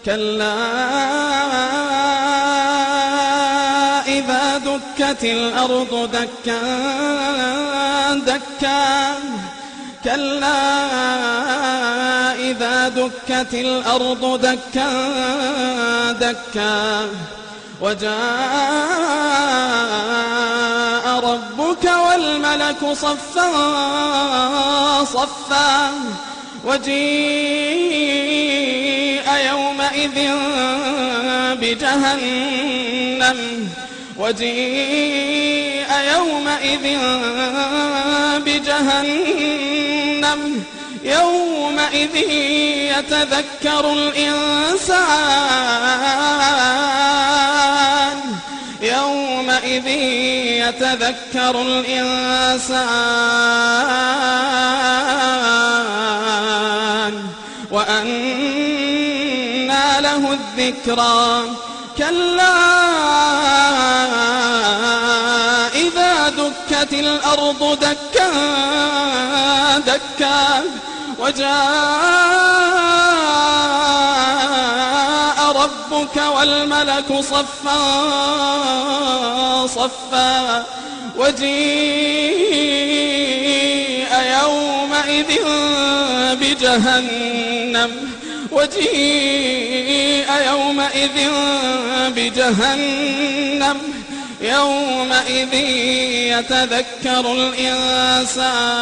كلا إذا دكت الأرض دكا دكا كلا إذا دكت الأرض دكا دكا وجاء ربك والملك صفا صفا وجيء يومئذ بجهنم يومئذ يتذكر الإنسان وأنى له الذكرى كلا إذا دكت الأرض دكا دكا وجاء ربك والملك صفا صفا وجيء يومئذ بجهنم يومئذ يتذكر الإنسان